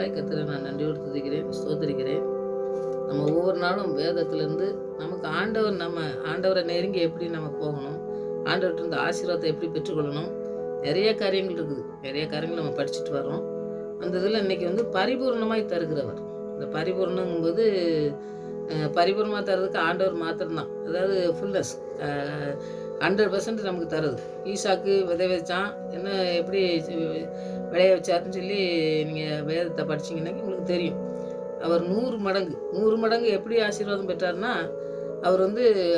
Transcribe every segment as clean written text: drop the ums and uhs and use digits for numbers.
கிருபைகளுக்காய் கர்த்தரை நான் நன்றியோடு துதிக்கிறேன், ஸ்தோத்திரிக்கிறேன். நம்ம ஒவ்வொரு நாளும் வேதத்திலேருந்து நமக்கு ஆண்டவரை நெருங்கி எப்படி நம்ம போகணும், ஆண்டவர்கிட்ட இருந்த ஆசீர்வாதத்தை எப்படி பெற்றுக்கொள்ளணும், நிறைய காரியங்கள் இருக்குது. நிறைய காரியங்கள் நம்ம படிச்சுட்டு வரோம். அந்த இதில் இன்றைக்கி பரிபூர்ணமாய் தருகிறவர். இந்த பரிபூர்ணங்கும்போது பரிபூர்ணமாக தர்றதுக்கு ஆண்டவர் மாத்திரம்தான். அதாவது ஃபுல்னஸ் 100% நமக்கு தருது. ஈசாக்கு விதை வச்சான், என்ன எப்படி விளைய வச்சாருன்னு சொல்லி நீங்கள் வேதத்தை படிச்சிங்கன்னாக்கி உங்களுக்கு தெரியும். அவர் 100 மடங்கு எப்படி ஆசீர்வாதம் பெற்றார்னா, அவர்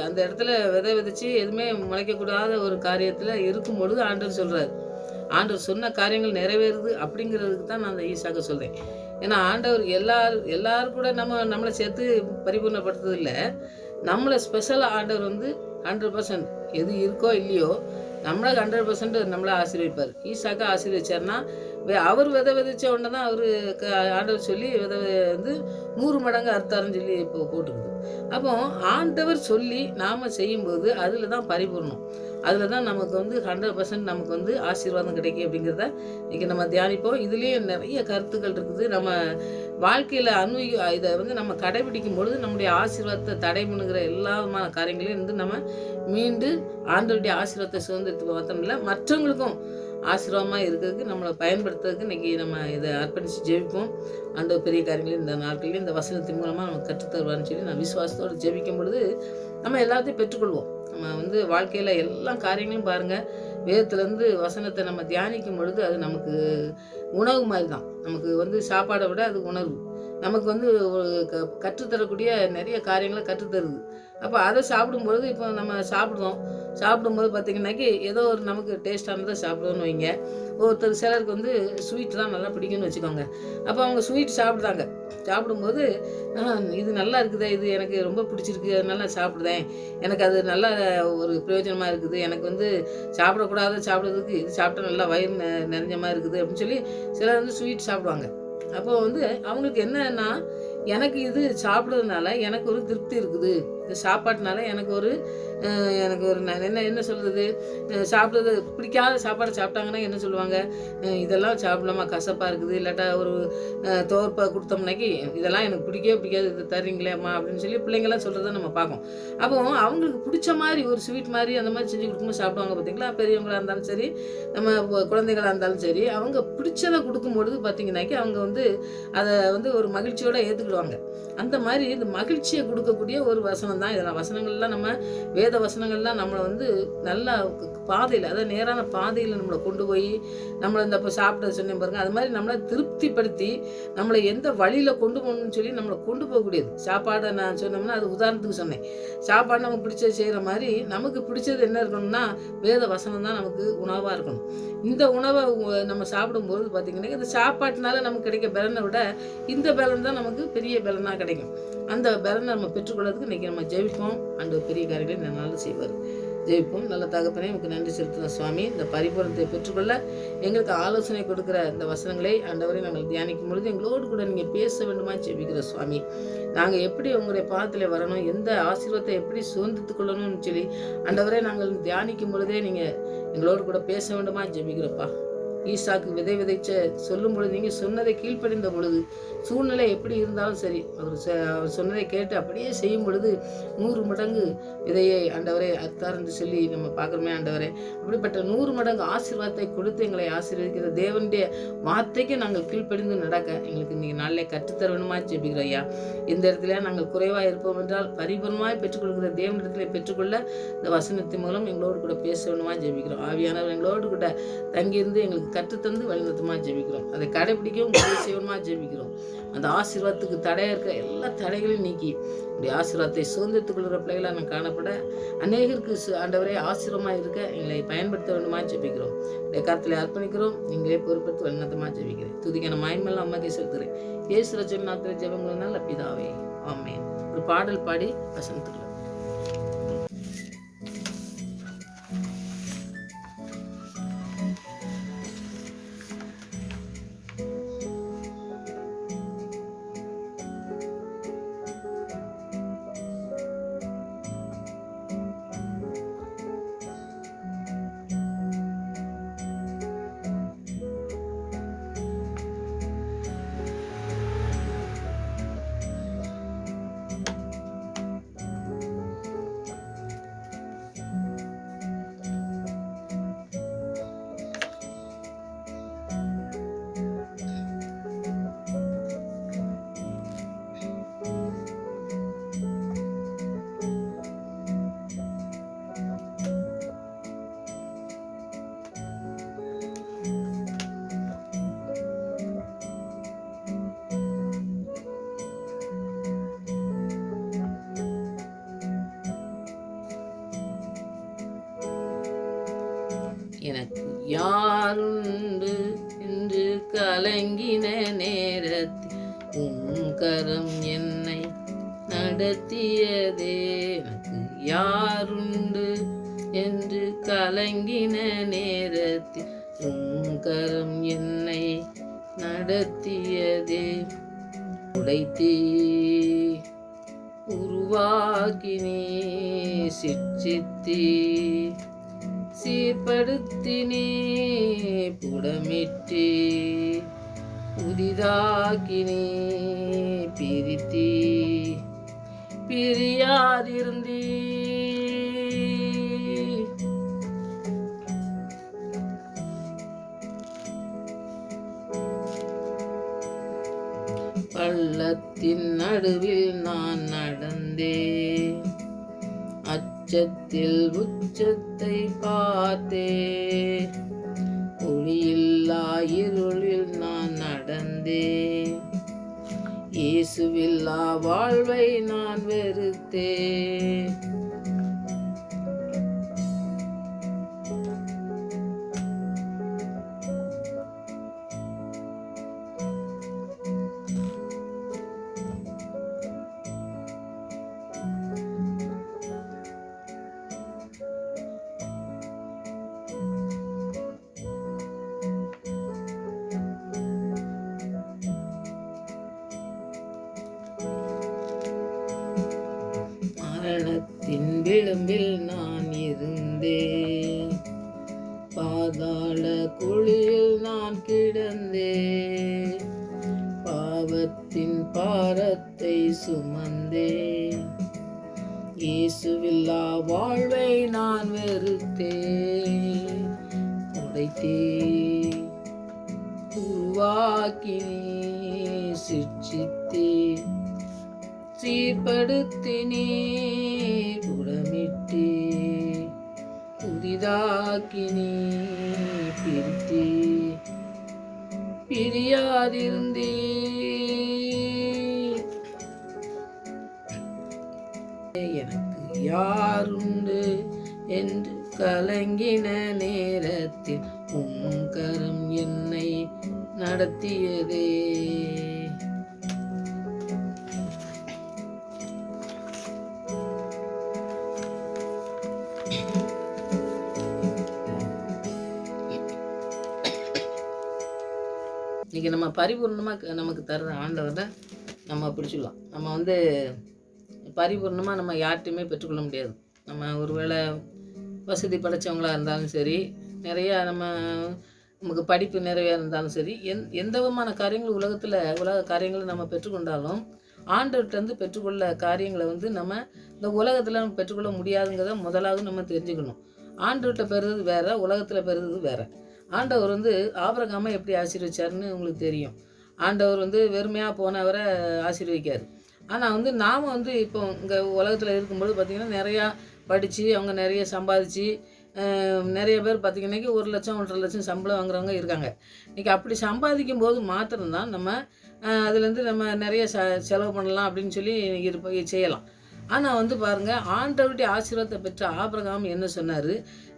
அந்த இடத்துல விதை விதைச்சி எதுவுமே முளைக்கக்கூடாத ஒரு காரியத்தில் இருக்கும் பொழுது ஆண்டவர் சொல்கிறார். ஆண்டவர் சொன்ன காரியங்கள் நிறைவேறுது அப்படிங்கிறதுக்கு தான் நான் அந்த ஈசாக்க சொல்கிறேன். ஏன்னா ஆண்டவர் எல்லாரும் கூட நம்மளை சேர்த்து பரிபூர்ணப்படுத்துறது இல்லை. நம்மளை ஸ்பெஷலாக ஆண்டவர் 100% எது இருக்கோ இல்லையோ நம்மளை 100% நம்மளை ஆசீர்வதிப்பார். ஈசாக்கா ஆசீர்வதிச்சார்னா அவர் விதை விதைச்ச உடனே தான் ஆண்டவர் சொல்லி விதை 100 மடங்கு அறுத்தாருன்னு சொல்லி இப்போ போட்டுக்குது. அப்போ ஆண்டவர் சொல்லி நாம் செய்யும்போது அதில் தான் பரிபூர்ணம். அதில் தான் நமக்கு 100% நமக்கு ஆசீர்வாதம் கிடைக்கும் அப்படிங்கிறத இன்றைக்கி நம்ம தியானிப்போம். இதுலேயும் நிறைய கருத்துக்கள் இருக்குது. நம்ம வாழ்க்கையில் இதை நம்ம கடைபிடிக்கும் பொழுது நம்முடைய ஆசீர்வாதத்தை தடை பண்ணுகிற எல்லா காரியங்களையும் நம்ம மீண்டு ஆண்டவருடைய ஆசீர்வாதத்தை சுதந்திரத்துக்கு மாத்திரமில்லை, மற்றவங்களுக்கும் ஆசீர்வாதமாக இருக்கிறதுக்கு நம்மளை பயன்படுத்துறதுக்கு இன்றைக்கி நம்ம இதை அர்ப்பணித்து ஜெபிப்போம். ஆண்டவர் பெரிய காரியங்களையும் இந்த நாட்களில் இந்த வசனத்தின் மூலமாக நம்ம கற்றுத்தருவான்னு சொல்லி நான் விசுவாசத்தோடு ஜெபிக்கும் பொழுது நம்ம எல்லாத்தையும் பெற்றுக்கொள்வோம். நம்ம வாழ்க்கையில் எல்லா காரியங்களும் பாருங்கள், வேதத்துலேருந்து வசனத்தை நம்ம தியானிக்கும் பொழுது அது நமக்கு உணவு மாதிரி தான். நமக்கு சாப்பாடை விட அது உணர்வு. நமக்கு ஒரு கற்றுத்தரக்கூடிய நிறைய காரியங்களை கற்றுத்தருது. அப்போ அதை சாப்பிடும்பொழுது இப்போ நம்ம சாப்பிடும்போது பார்த்திங்கனாக்கி ஏதோ ஒரு நமக்கு டேஸ்டானதை சாப்பிடுவோன்னு வைங்க. சிலருக்கு ஸ்வீட் தான் நல்லா பிடிக்கும்னு வச்சுக்கோங்க. அப்போ அவங்க ஸ்வீட் சாப்பிடும்போது இது நல்லா இருக்குது, இது எனக்கு ரொம்ப பிடிச்சிருக்கு, அதனால சாப்பிடுதேன், எனக்கு அது நல்லா ஒரு பிரயோஜனமாக இருக்குது, எனக்கு சாப்பிட்றதுக்கு இது சாப்பிட்டா நல்லா வயிறு நிறைஞ்ச மாதிரி இருக்குது அப்படின்னு சொல்லி சிலர் ஸ்வீட் சாப்பிடுவாங்க. அப்போ அவங்களுக்கு என்னன்னா, எனக்கு இது சாப்பிட்றதுனால எனக்கு ஒரு திருப்தி இருக்குது, இந்த சாப்பாட்டினால எனக்கு ஒரு என்ன சொல்கிறது, சாப்பிட்றது பிடிக்காத சாப்பாடை சாப்பிட்டாங்கன்னா என்ன சொல்லுவாங்க, இதெல்லாம் சாப்பிடலாமா, கசப்பாக இருக்குது, இல்லாட்டா ஒரு துவர்ப்பை கொடுத்தோம்னாக்கி இதெல்லாம் எனக்கு பிடிக்காது, இது தர்றீங்களேம்மா அப்படின்னு சொல்லி பிள்ளைங்கள்லாம் சொல்கிறத நம்ம பார்ப்போம். அப்போ அவங்களுக்கு பிடிச்ச மாதிரி ஒரு ஸ்வீட் மாதிரி அந்த மாதிரி செஞ்சு கொடுக்கும்போது சாப்பிடுவாங்க. பார்த்திங்களா, பெரியவங்களாக இருந்தாலும் சரி, நம்ம குழந்தைகளாக இருந்தாலும் சரி, அவங்க பிடிச்சதை கொடுக்கும்பொழுது பார்த்திங்கனாக்கி அவங்க அதை ஒரு மகிழ்ச்சியோடு ஏற்றுக்கிடுவாங்க. அந்த மாதிரி இந்த மகிழ்ச்சியை கொடுக்கக்கூடிய ஒரு வசனம் தான் இதெல்லாம். வசனங்கள்லாம் நம்ம வேத வசனங்கள்லாம் நம்மளை நல்லா பாதையில், அதாவது நேரான பாதையில் நம்மளை கொண்டு போய் நம்மளை இப்போ சாப்பிட்டது சொன்னேன் பாருங்கள், அது மாதிரி நம்மளை திருப்திப்படுத்தி நம்மளை எந்த வழியில் கொண்டு போகணும்னு சொல்லி நம்மளை கொண்டு போகக்கூடியது. சாப்பாடை நான் சொன்னோம்னா அது உதாரணத்துக்கு சொன்னேன். சாப்பாடு நமக்கு பிடிச்சது செய்கிற மாதிரி நமக்கு பிடிச்சது என்ன இருக்கணும்னா வேத வசனம் தான் நமக்கு உணவாக இருக்கணும். இந்த உணவை நம்ம சாப்பிடும்போது பார்த்திங்கன்னா இந்த சாப்பாட்டினால நமக்கு கிடைக்க பலனை விட இந்த பலன் தான் நமக்கு பெரிய பலனாக கிடைக்கும். அந்த பலனை நம்ம பெற்றுக்கொள்றதுக்கு இன்றைக்கி நம்ம ஜெபிப்போம். ஆண்டவர் பெரிய காரியங்களை நல்லா செய்வார். ஜெயிப்போம். நல்ல தகப்பனே, உங்களுக்கு நன்றி செலுத்துகிற சுவாமி. இந்த பரிபூரணத்தை பெற்றுக்கொள்ள எங்களுக்கு ஆலோசனை கொடுக்குற இந்த வசனங்களை ஆண்டவரை நாங்கள் தியானிக்கும் பொழுது எங்களோடு கூட நீங்கள் பேச வேண்டுமா ஜெபிக்கிற சுவாமி. நாங்கள் எப்படி உங்களுடைய பாதத்தில் வரணும், எந்த ஆசீர்வாதத்தை எப்படி சுதந்திரத்து கொள்ளணும்னு சொல்லி ஆண்டவரை நாங்கள் தியானிக்கும் பொழுதே நீங்கள் எங்களோடு கூட பேச வேண்டுமா ஜெபிக்கிறப்பா. ஈசாக்கு விதை விதைச்ச சொல்லும் பொழுது நீங்கள் சொன்னதை கீழ்ப்படிந்த பொழுது சூழ்நிலை எப்படி இருந்தாலும் சரி, அவர் சொன்னதை கேட்டு அப்படியே செய்யும் பொழுது 100 மடங்கு விதையை ஆண்டவரை அறுத்தார் என்று சொல்லி நம்ம பார்க்குறோமே ஆண்டவரே. அப்படிப்பட்ட 100 மடங்கு ஆசீர்வாதத்தை கொடுத்து எங்களை ஆசீர்வதிக்கிற தேவனுடைய வார்த்தைக்கு நாங்கள் கீழ்ப்படிந்து நடக்க எங்களுக்கு இன்றைக்கி நாளிலே கற்றுத்தர வேணுமா ஜெபிக்கிறோம் ஐயா. இந்த இடத்துல நாங்கள் குறைவாக இருப்போம் என்றால் பரிபூர்ணமாய் பெற்றுக்கொள்கிற தேவனிடத்தில் பெற்றுக்கொள்ள இந்த வசனத்தின் மூலம் எங்களோடு கூட பேச வேணுமா ஜெபிக்கிறோம். ஆவியானவர் எங்களோடு கூட தங்கியிருந்து எங்களுக்கு கற்றுத்தந்து வழிநடத்துமா ஜெபிக்கிறோம். அதை கடைபிடிக்கவும் உதவி செய்யணுமா ஜெபிக்கிறோம். அந்த ஆசீர்வாதத்துக்கு தடையாக இருக்கிற எல்லா தடைகளையும் நீக்கி உடைய ஆசீர்வாதத்தை சுதந்திரத்துக் கொள்கிற பிள்ளைகளாக நான் காணப்பட அநேகருக்கு ஆண்டவரே ஆசீர்வாதமாக இருக்க எங்களை பயன்படுத்த வேண்டுமா ஜெபிக்கிறோம். இந்த கருத்தில் அர்ப்பணிக்கிறோம். நீங்களே பொறுப்பெடுத்து வழிநடத்தமா ஜெபிக்கிறேன். துதிக்கான மாய்மெல்லாம் அம்மாக்கே செலுத்துகிறேன். இயேசு ரட்சகர் நாமத்தில் ஜெபங்கள் நல்ல பிதாவே, ஆமென். ஒரு பாடல் பாடி வசனத்துக்கு எனக்கு யாருண்டு என்று கலங்கின நேரத்தில் உம் கரம் என்னை நடத்தியதே. எனக்கு யாருண்டு என்று கலங்கின நேரத்தில் உம் கரம் என்னை நடத்தியதே. உடைத்தே உருவாக்கினே சிற்சித்தே சீர்படுத்தினே புடமிட்டே புதிதாக்கினே பிரித்தே பிரியாதிருந்தே. பள்ளத்தின் நடுவில் நான் நடந்தே அச்சத்தில் உச்சத்தை பார்த்தே. ஒளியில்லா இருளில் நான் நடந்தே இயேசுவில்லா வாழ்வை நான் வெறுத்தே. மரணத்தின் விளிம்பில் நான் இருந்தேன், பாதாள குழியில் நான் கிடந்தேன். பாவத்தின் பாரத்தை சுமந்தேன், இயேசுவில்லா வாழ்வை நான் வெறுத்தேன். உடைத்தே உருவாக்கினே சிற்சித்தே சீர்படுத்தினே புடமிட்டே புதிதாக்கினே பிரித்தே பிரியாதிருந்தே. எனக்கு யாருண்டு என்று கலங்கின நேரத்தில் உம் கரம் என்னை நடத்தியதே. இன்றைக்கி நம்ம பரிபூர்ணமாக நமக்கு தர்ற ஆண்டவரை நம்ம பிடிச்சிடலாம். நம்ம பரிபூர்ணமாக நம்ம யார்கிட்டையுமே பெற்றுக்கொள்ள முடியாது. நம்ம ஒருவேளை வசதி படைத்தவங்களாக இருந்தாலும் சரி, நிறையா நமக்கு படிப்பு நிறையா இருந்தாலும் சரி, எந்த விதமான காரியங்கள் உலக காரியங்களை நம்ம பெற்றுக்கொண்டாலும் ஆண்டவர்கிட்ட பெற்றுக்கொள்ள காரியங்களை நம்ம இந்த உலகத்தில் நம்ம பெற்றுக்கொள்ள முடியாதுங்கிறத முதலாவது நம்ம தெரிஞ்சுக்கணும். ஆண்டவர்கிட்ட பெறுறது வேறு, உலகத்தில் பெறுறது வேறு. ஆண்டவர் ஆபிரகாமை எப்படி ஆசீர்வதிச்சாருன்னு உங்களுக்கு தெரியும். ஆண்டவர் வெறுமையாக போனவரை ஆசீர்வதிக்கார். ஆனால் நாம் இப்போ இங்கே உலகத்தில் இருக்கும்போது பார்த்திங்கன்னா நிறையா படித்து அவங்க நிறைய சம்பாதிச்சு நிறைய பேர் பார்த்திங்கன்னா 1 லட்சம் 1.5 லட்சம் சம்பளம் வாங்குறவங்க இருக்காங்க. இன்றைக்கி அப்படி சம்பாதிக்கும் போது மாத்திரம்தான் நம்ம அதுலேருந்து நம்ம நிறைய செலவு பண்ணலாம் அப்படின்னு சொல்லி செய்யலாம். ஆனால் பாருங்கள், ஆண்டவருடைய ஆசீர்வாதத்தை பெற்ற ஆபிரகாம் என்ன சொன்னார்,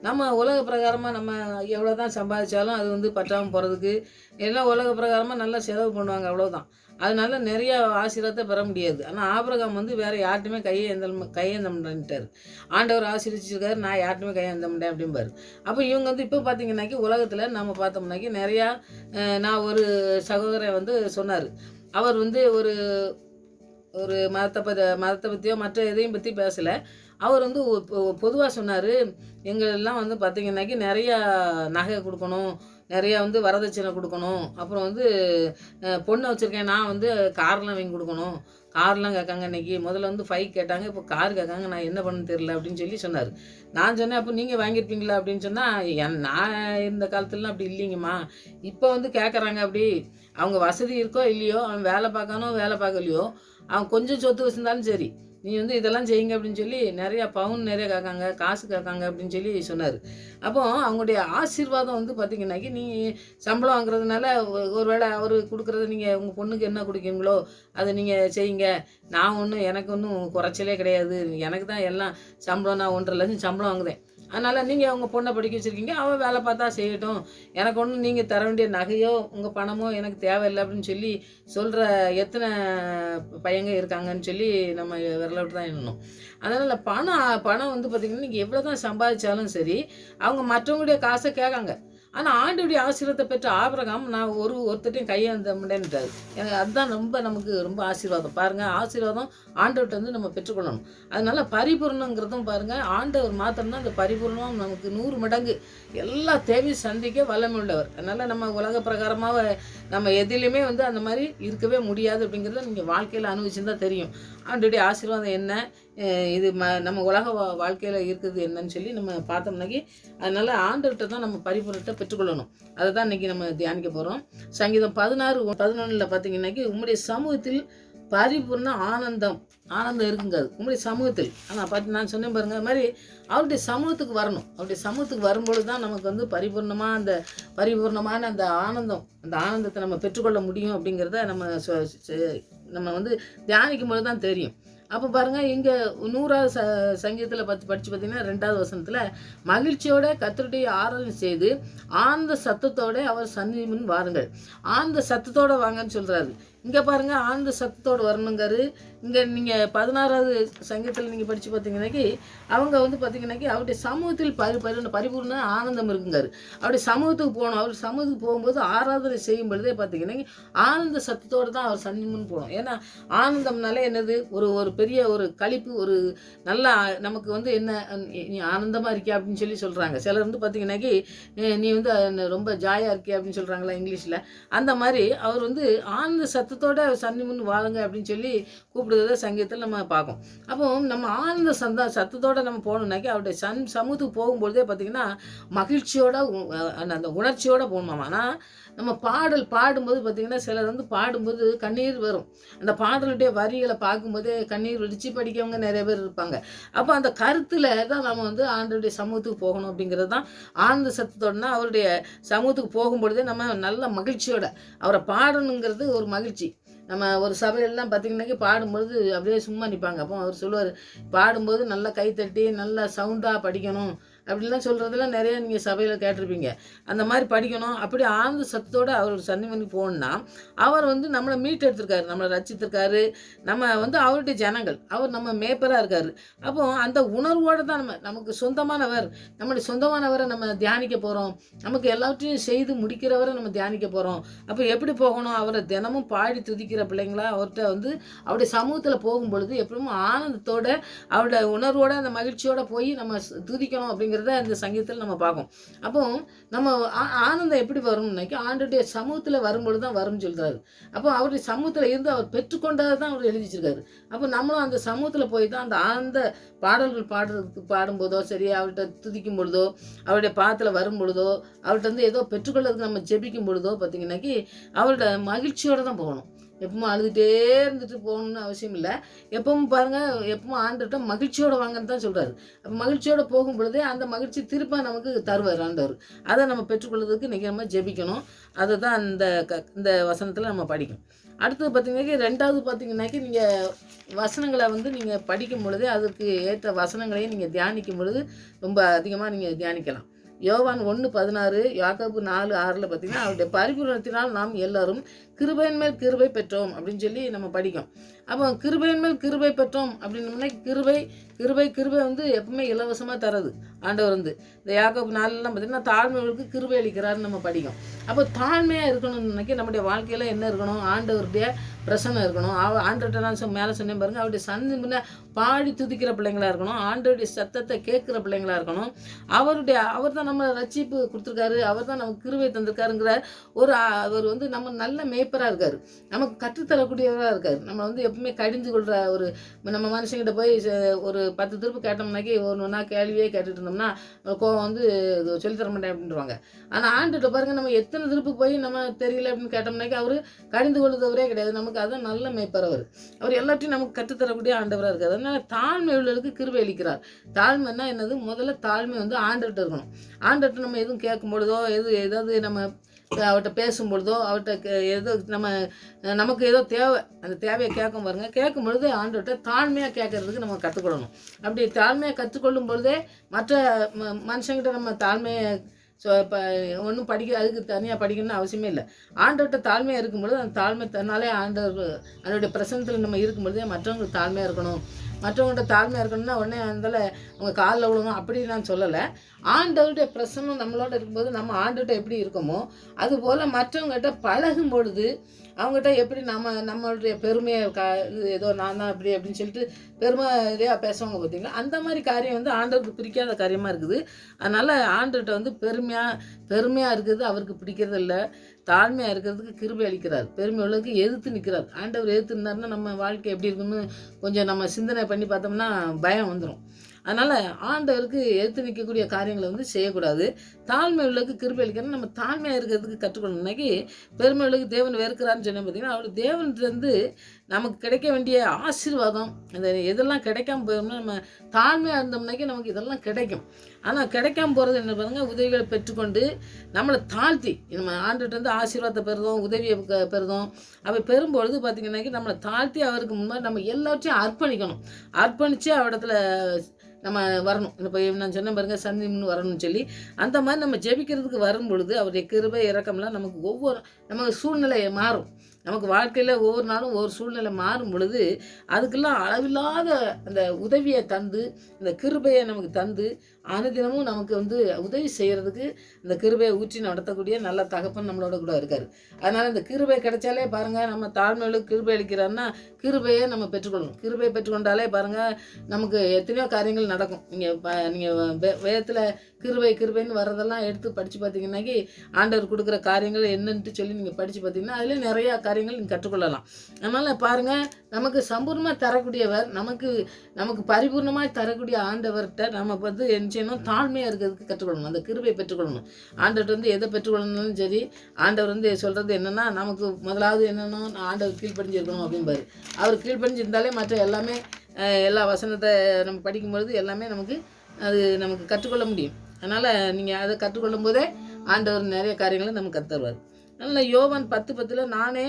நம்ம உலக பிரகாரமாக நம்ம எவ்வளோ தான் சம்பாதிச்சாலும் அது பற்றாமல் போகிறதுக்கு எல்லாம் உலக பிரகாரமாக நல்லா செலவு பண்ணுவாங்க, அவ்வளோதான். அதனால நிறைய ஆசீர்வாதத்தை பெற முடியாது. ஆனால் ஆபிரகாம் வேறு யார்ட்டுமே கையேந்த மாட்டார். ஆண்டவர் ஆசீர்வதிச்சிருக்காரு, நான் யார்ட்டுமே கையேந்த மாட்டேன் அப்படிம்பார். அப்போ இவங்க இப்போ பார்த்தீங்கன்னாக்கி உலகத்தில் நம்ம பார்த்தோம்னாக்கி நிறையா நான் ஒரு சகோதரன் சொன்னார். அவர் ஒரு மதத்தை பற்றியோ மற்ற எதையும் பற்றி பேசலை. அவர் பொதுவாக சொன்னார், எங்களெல்லாம் பார்த்திங்கன்னாக்கி நிறையா நகை கொடுக்கணும், நிறையா வரதட்சணை கொடுக்கணும், அப்புறம் பொண்ணை வச்சுருக்கேன், நான் கார்லாம் வாங்கி கொடுக்கணும். கார்லாம் கேட்காங்க, இன்றைக்கி முதல்ல 5 கேட்டாங்க, இப்போ கார் கேட்காங்க, நான் என்ன பண்ண தெரியல அப்படின்னு சொன்னார். நான் சொன்னேன், அப்போ நீங்கள் வாங்கியிருப்பீங்களா அப்படின்னு சொன்னால், நான் இந்த காலத்துலலாம் அப்படி இல்லைங்கம்மா, இப்போ கேட்குறாங்க. அப்படி அவங்க வசதி இருக்கோ இல்லையோ, அவன் வேலை பார்க்கணும் வேலை பார்க்கலையோ, அவன் கொஞ்சம் சொத்து வச்சுருந்தாலும் சரி, நீ இதெல்லாம் செய்யுங்க அப்படின்னு சொல்லி நிறையா பவுன் நிறைய கேட்காங்க, காசு கேட்காங்க அப்படின்னு சொல்லி சொன்னார். அப்போ அவங்களுடைய ஆசீர்வாதம் பார்த்திங்கன்னாக்கி, நீ சம்பளம் வாங்குறதுனால ஒருவேளை அவர் கொடுக்குறத நீங்கள் உங்கள் பொண்ணுக்கு என்ன கொடுக்கீங்களோ அதை நீங்கள் செய்யுங்க. எனக்கு ஒன்றும் குறைச்சலே கிடையாது, எனக்கு தான் எல்லாம் சம்பளம், நான் 1.5 லட்சம் சம்பளம் வாங்குதேன். அதனால் நீங்கள் உங்கள் பொண்ணை படிக்க வச்சுருக்கீங்க, அவள் வேலை பார்த்தா செய்யட்டும், எனக்கு ஒன்றும் நீங்கள் தர வேண்டிய நகையோ உங்கள் பணமோ எனக்கு தேவையில்லை அப்படின்னு சொல்லி சொல்கிற எத்தனை பையங்க இருக்காங்கன்னு சொல்லி நம்ம விரல விட்டு தான் எண்ணணும். அதனால் பணம் வந்து பார்த்திங்கன்னா நீங்கள் எவ்வளோ தான் சம்பாதிச்சாலும் சரி, அவங்க மற்றவங்களுடைய காசை கேட்காங்க. ஆனால் ஆண்டவருடைய ஆசீர்வாதத்தை பெற்ற ஆபிரகாம் நான் ஒருத்தட்டையும் கையேந்த முடியேன்ட்டார். எனக்கு அதுதான் நமக்கு ரொம்ப ஆசீர்வாதம். பாருங்கள், ஆசீர்வாதம் ஆண்டவர்கிட்ட வந்து நம்ம பெற்றுக்கொள்ளணும். அதனால் பரிபூர்ணங்கிறதும் பாருங்கள், ஆண்டவர் மாத்திரம்தான் அந்த பரிபூர்ணம் நமக்கு 100 மடங்கு எல்லா தேவையும் சந்திக்க வல்லமை உள்ளவர். அதனால் நம்ம உலக பிரகாரமாக நம்ம எதிலையுமே வந்து அந்த மாதிரி இருக்கவே முடியாது அப்படிங்கிறத நீங்கள் வாழ்க்கையில் அனுபவிச்சுருந்தா தெரியும். ஆண்டவருடைய ஆசீர்வாதம் என்ன, இது நம்ம உலக வாழ்க்கையில் இருக்குது என்னன்னு சொல்லி நம்ம பார்த்தோம்னாக்கி, அதனால் ஆண்டவர்கிட்ட தான் நம்ம பரிபூரணத்தை பெற்றுக்கொள்ளணும். அதை தான் இன்றைக்கி நம்ம தியானிக்க போகிறோம். சங்கீதம் 16:11 பார்த்தீங்கன்னாக்கி, உம்முடைய சமூகத்தில் பரிபூர்ண ஆனந்தம் இருக்குங்க. அது உங்களுடைய சமூகத்தில். ஆனால் பார்த்து நான் சொன்னேன் பாருங்கள், அது மாதிரி அவருடைய சமூகத்துக்கு வரணும். அவருடைய சமூகத்துக்கு வரும்பொழுது தான் நமக்கு வந்து பரிபூர்ணமான அந்த ஆனந்தத்தை நம்ம பெற்றுக்கொள்ள முடியும் அப்படிங்கிறத நம்ம வந்து தியானிக்கும் பொழுது தான் தெரியும். அப்போ பாருங்கள், இங்கே 100வது சங்கீதத்தில் படித்து பார்த்தீங்கன்னா 2வது வசனத்தில், மகிழ்ச்சியோட கர்த்தருடைய ஆராதனை செய்து ஆனந்த சத்தத்தோடு அவர் சந்நிதி முன் வாருங்கள். ஆனந்த சத்தத்தோடு வாங்கன்னு சொல்கிறாரு. இங்கே பாருங்கள், ஆனந்த சத்தத்தோடு வரணுங்காரு. இங்கே நீங்கள் 16வது சங்கீதத்தில் நீங்கள் படித்து பார்த்தீங்கன்னாக்கி, அவங்க வந்து பார்த்தீங்கன்னாக்கி அவருடைய சமூகத்தில் பரிபூர்ண ஆனந்தம் இருக்குங்காரு. அவருடைய சமூகத்துக்கு போகணும். அவர் சமூகத்துக்கு போகும்போது ஆராதனை செய்யும் பொழுதே பார்த்தீங்கன்னா ஆனந்த சத்தத்தோடு தான் அவர் சந்நிதி முன் போகணும். ஏன்னா ஆனந்தம்னாலே என்னது, ஒரு பெரிய ஒரு களிப்பு, ஒரு நல்லா நமக்கு வந்து என்ன, நீ ஆனந்தமாக இருக்கியா அப்படின்னு சொல்லி சொல்கிறாங்க. சிலர் வந்து பார்த்தீங்கன்னாக்கி நீ வந்து ரொம்ப ஜாயாக இருக்கியா அப்படின்னு சொல்கிறாங்களா இங்கிலீஷில். அந்த மாதிரி அவர் வந்து ஆனந்த சத்தத்தோட சந்நிதி முன் வாழுங்க அப்படின்னு சொல்லி கூப்பிடுறத சங்கீதத்தில் நம்ம பார்க்கோம். அப்போ நம்ம ஆனந்த சத்தத்தோடு நம்ம போகணுன்னாக்கி அவருடைய சமூகத்துக்கு போகும்பொழுதே பார்த்திங்கன்னா மகிழ்ச்சியோட அந்த உணர்ச்சியோடு போகணுமாம். ஆனால் நம்ம பாடும்போது பார்த்திங்கன்னா சிலர் வந்து பாடும்போது கண்ணீர் வரும். அந்த பாடலுடைய வரிகளை பார்க்கும்போதே கண்ணீர் வெடிச்சு படிக்கவங்க நிறைய பேர் இருப்பாங்க. அப்போ அந்த கருத்தில் தான் நம்ம வந்து ஆண்டவருடைய சமூகத்துக்கு போகணும் அப்படிங்கிறது தான் ஆனந்த சத்தத்தோடனா அவருடைய சமூகத்துக்கு போகும்பொழுதே நம்ம நல்ல மகிழ்ச்சியோட அவரை பாடணுங்கிறது ஒரு மகிழ்ச்சி. நம்ம ஒரு சபையிலலாம் பார்த்திங்கனாக்கி பாடும்பொழுது அப்படியே சும்மா நிற்பாங்க. அப்போ அவர் சொல்லுவார், பாடும்போது நல்லா கைத்தட்டி நல்லா சவுண்டாக படிக்கணும் அப்படிலாம் சொல்கிறதெல்லாம் நிறைய நீங்கள் சபையில் கேட்டிருப்பீங்க. அந்த மாதிரி படிக்கணும். அப்படி ஆனந்த சத்தத்தோடு அவர் சந்நிதிக்கு போகணுன்னா அவர் வந்து நம்மளை மீட்டெடுத்திருக்காரு, நம்மளை ரட்சித்திருக்காரு. நம்ம வந்து அவருடைய ஜனங்கள், அவர் நம்ம மேய்ப்பராக இருக்கார். அப்போது அந்த உணர்வோடு தான் நமக்கு நம்முடைய சொந்தமானவரை நம்ம தியானிக்க போகிறோம். நமக்கு எல்லாவற்றையும் செய்து முடிக்கிறவரை நம்ம தியானிக்க போகிறோம். அப்போ எப்படி போகணும், அவரை தினமும் பாடி துதிக்கிற பிள்ளைங்களா அவர்கிட்ட வந்து அவருடைய சமூகத்தில் போகும் பொழுது எப்பவும் ஆனந்தத்தோடு அவருடைய உணர்வோடு அந்த மகிழ்ச்சியோடு போய் நம்ம துதிக்கணும் அப்படிங்கிறத இந்த சங்கீதத்தில் நம்ம பார்க்கோம். அப்போ நம்ம ஆனந்தம் எப்படி வரும்னாக்கி ஆண்டவருடைய சமூகத்தில் வரும்பொழுது தான் வரும்னு சொல்கிறாரு. அப்போ அவருடைய சமூகத்தில் இருந்து அவர் பெற்றுக்கொண்டதை தான் அவர் எழுதி வச்சிருக்காரு. அப்போ நம்மளும் அந்த சமூகத்தில் போய் தான் அந்த ஆனந்த பாடல்கள் பாடும்போதோ சரி, அவர்கிட்ட துதிக்கும் பொழுதோ, அவருடைய பாதத்தில் வரும் பொழுதோ, அவர்கிட்ட வந்து ஏதோ பெற்றுக்கொள்றதுக்கு நம்ம ஜெபிக்கும் பொழுதோ பார்த்திங்கனாக்கி அவரோட மகிழ்ச்சியோடு தான் போகணும். எப்பவும் அழுதுகிட்டே இருந்துட்டு போகணுன்னு அவசியம் இல்லை. எப்பவும் பாருங்கள், எப்பவும் ஆண்டவர்கிட்ட மகிழ்ச்சியோடு வாங்கன்னு தான் சொல்கிறாரு. அப்போ மகிழ்ச்சியோடு போகும் பொழுதே அந்த மகிழ்ச்சி திரும்ப நமக்கு தருவார் ஆண்டவர். அதை நம்ம பெற்றுக்கொள்வதற்கு இன்றைக்கி நம்ம ஜெபிக்கணும். அதை தான் இந்த வசனத்தில் நம்ம படிக்கணும். அடுத்தது பார்த்திங்கனாக்கி 2வது பார்த்திங்கனாக்கி நீங்கள் வசனங்களை வந்து நீங்கள் படிக்கும் பொழுதே அதுக்கு ஏற்ற வசனங்களையும் நீங்கள் தியானிக்கும் பொழுது ரொம்ப அதிகமாக நீங்கள் தியானிக்கலாம். யோவான் 1:16, யாக்கோபு 4:6 பார்த்திங்கன்னா அவருடைய பரிபூரணத்தினால் நாம் எல்லாரும் கிருபையின் மேல் கிருபை பெற்றோம் அப்படின்னு சொல்லி நம்ம படிக்கும். அப்போ கிருபையின் மேல் கிருபை பெற்றோம் அப்படின்னோம்னா கிருபை வந்து எப்பவுமே இலவசமாக தரது ஆண்டவர் வந்து. இந்த யாக்கோபு 4 பார்த்திங்கன்னா தாழ்மைகளுக்கு கிருபை அளிக்கிறாருன்னு நம்ம படிக்கும். அப்போ தாழ்மையாக இருக்கணும்னாக்கி நம்முடைய வாழ்க்கையில் என்ன இருக்கணும், ஆண்டவருடைய பிரசன்னம் இருக்கணும். ஆண்டவர்கிட்ட நான் மேலே சொன்னேன் பாருங்கள், அவருடைய சந்நிதி முன்ன பாடி துதிக்கிற பிள்ளைங்களாக இருக்கணும். ஆண்டவருடைய சத்தத்தை கேட்குற பிள்ளைங்களாக இருக்கணும். அவர் தான் நம்ம ரட்சிப்பு கொடுத்துருக்காரு, அவர் தான் நமக்கு கிருபை தந்திருக்காருங்கிற அவர் வந்து நம்ம நல்ல மேய்ப்பராக இருக்கார், நமக்கு கற்றுத்தரக்கூடியவராக இருக்கார். நம்ம வந்து எப்பவுமே கடிந்து கொள்கிற நம்ம மனுஷங்கிட்ட போய் ஒரு 10 திருப்பு கேட்டோம்னாக்கி ஒன்றா கேள்வியே கேட்டுட்டு இருந்தோம்னா கோவம் வந்து சொல்லித்தர மாட்டேன் அப்படின்ட்டுருவாங்க. ஆனால் ஆண்டுகிட்ட பாருங்கள், நம்ம எத்தனை திருப்பு போய் நம்ம தெரியல அப்படின்னு கேட்டோம்னாக்கி அவர் கடிந்து கொள்ளுறவரே கிடையாது. நமக்கு அதான் நல்ல மேய்ப்பர். அவர் எல்லாத்தையும் நமக்கு கற்றுத்தரக்கூடிய ஆண்டவராக இருக்கார். அதனால் தாழ்மை உள்ளவர்களுக்கு கிருபை அளிக்கிறார். தாழ்மைன்னா என்னது, முதல்ல தாழ்மை வந்து ஆண்டவர்கிட்ட இருக்கணும். ஆண்டவர்கிட்ட நம்ம எதுவும் கேட்கும் பொழுதோ ஏதாவது நம்ம அவர்கிட்ட பேசும்பொழுதோ அவர்கிட்ட ஏதோ நமக்கு ஏதோ தேவை, அந்த தேவையை கேட்கும் பாருங்கள். கேட்கும் பொழுது ஆண்டவர்கிட்ட தாழ்மையாக கேட்கறதுக்கு நம்ம கற்றுக்கொள்ளணும். அப்படி தாழ்மையாக கற்றுக்கொள்ளும் பொழுதே மற்ற மனுஷங்கிட்ட நம்ம தாழ்மையை இப்போ ஒன்றும் அதுக்கு தனியாக படிக்கணும்னு அவசியமே இல்லை. ஆண்டவர்கிட்ட தாழ்மையாக இருக்கும்பொழுது அந்த தாழ்மை தன்னாலே அதனுடைய பிரசனத்தில் நம்ம இருக்கும்பொழுதே மற்றவங்களுக்கு தாழ்மையாக இருக்கணும். மற்றவங்கள்ட்ட தாழ்மையாக இருக்கணும்னா உடனே அதனால் அவங்க காலில் விழணும் அப்படி நான் சொல்லலை. ஆண்டவருடைய பிரசன்னம் நம்மளோட இருக்கும்போது நம்ம ஆண்டவர்கிட்ட எப்படி இருக்கோமோ அதுபோல் மற்றவங்ககிட்ட பழகும் பொழுது அவங்ககிட்ட எப்படி நம்மளுடைய பெருமையை ஏதோ நான் தான் இப்படி அப்படின்னு சொல்லிட்டு பெருமையாக பேசுவாங்க பார்த்தீங்களா, அந்த மாதிரி காரியம் வந்து ஆண்டவருக்கு பிடிக்காத காரியமாக இருக்குது. அதனால் ஆண்டவர்கிட்ட பெருமையாக இருக்கிறது அவருக்கு பிடிக்கிறது இல்லை. தாழ்மையாக இருக்கிறதுக்கு கிருபை அளிக்கிறார். பெருமை உள்ளதுக்கு எதிர்த்து நிற்கிறார். ஆண்டவர் எதிர்த்து இருந்தாருன்னா நம்ம வாழ்க்கை எப்படி இருக்குன்னு கொஞ்சம் நம்ம சிந்தனை பண்ணி பார்த்தோம்னா பயம் வந்துடும். அதனால் ஆண்டவருக்கு எதிர்த்து நிற்கக்கூடிய காரியங்களை வந்து செய்யக்கூடாது. தாழ்மை உள்ளதுக்கு கிருபை அளிக்கிறது. நம்ம தாழ்மையாக இருக்கிறதுக்கு கற்றுக்கணும். இன்னைக்கு பெருமை உள்ளதுக்கு தேவன் வெறுக்கிறான்னு சொன்ன பார்த்தீங்கன்னா, அவர் தேவன்கிட்டருந்து நமக்கு கிடைக்க வேண்டிய ஆசீர்வாதம் அந்த எதெல்லாம் கிடைக்காம போயிடும்னா, நம்ம தாழ்மையாக இருந்தோம்னாக்கி நமக்கு இதெல்லாம் கிடைக்கும். ஆனால் கிடைக்காம போகிறது என்ன பாருங்கள், உதவிகளை பெற்றுக்கொண்டு நம்மளை தாழ்த்தி நம்ம ஆண்டுகிட்டேருந்து ஆசீர்வாதத்தை பெறுதோம், உதவியை பெறுதோம். அவை பெறும்பொழுது பார்த்திங்கன்னாக்கி நம்மளை தாழ்த்தி அவருக்கு முன்னாடி நம்ம எல்லாத்தையும் அர்ப்பணிக்கணும். அர்ப்பணித்து அவரிடத்துல நம்ம வரணும். இப்போ நான் சொன்ன பாருங்கள், சந்தின்னு வரணும்னு சொல்லி அந்த மாதிரி நம்ம ஜெபிக்கிறதுக்கு வரும் பொழுது அவருடைய கிருபை இறக்கம்லாம் நமக்கு சூழ்நிலை மாறும். நமக்கு வாழ்க்கையில் ஒவ்வொரு நாளும் ஒவ்வொரு சூழ்நிலை மாறும் பொழுது அதுக்கெல்லாம் அளவில்லாத அந்த உதவியை தந்து இந்த கிருபையை நமக்கு தந்து அனுதினமும் நமக்கு வந்து உதவி செய்கிறதுக்கு இந்த கிருபையை ஊற்றி நடத்தக்கூடிய நல்ல தகப்பன் நம்மளோட கூட இருக்கார். அதனால் இந்த கிருபை கிடைச்சாலே பாருங்கள், நம்ம தாழ்மைகளுக்கு கிருபை அளிக்கிறாருன்னா கிருபையை நம்ம பெற்றுக்கொள்ளணும். கிருபையை பெற்றுக்கொண்டாலே பாருங்கள் நமக்கு எத்தனையோ காரியங்கள் நடக்கும். நீங்கள் வேதத்தில் கிருபைன்னு வர்றதெல்லாம் எடுத்து படித்து பார்த்தீங்கன்னாக்கி ஆண்டவர் கொடுக்குற காரியங்கள் என்னன்ட்டு சொல்லி நீங்கள் படித்து பார்த்தீங்கன்னா அதில் நிறையா காரியங்கள் நீங்கள் கற்றுக்கொள்ளலாம். அதனால் பாருங்கள், நமக்கு சம்பூர்ணமாக தரக்கூடியவர், நமக்கு பரிபூர்ணமாக தரக்கூடிய ஆண்டவர்கிட்ட நம்ம வந்து என்ன செய்யணும், தாழ்மையாக இருக்கிறதுக்கு கற்றுக்கொள்ளணும். அந்த கிருபையை பெற்றுக்கொள்ளணும். ஆண்டவர்கிட்ட வந்து எதை பெற்றுக்கொள்ளணும்னு சரி, ஆண்டவர் வந்து சொல்கிறது என்னென்னா, நமக்கு முதலாவது என்னென்னா ஆண்டவர் கீழ்ப்படிஞ்சிருக்கணும் அப்படின்பாரு. அவர் கீழ்ப்படிஞ்சிருந்தாலே மற்ற எல்லாமே எல்லா வசனத்தை நம்ம படிக்கும்பொழுது எல்லாமே நமக்கு கற்றுக்கொள்ள முடியும். அதனால் நீங்கள் அதை கற்றுக்கொள்ளும் போதே ஆண்டவர் நிறைய காரியங்களை நமக்கு கற்றுருவார். அதனால் யோவான் 10:10 நானே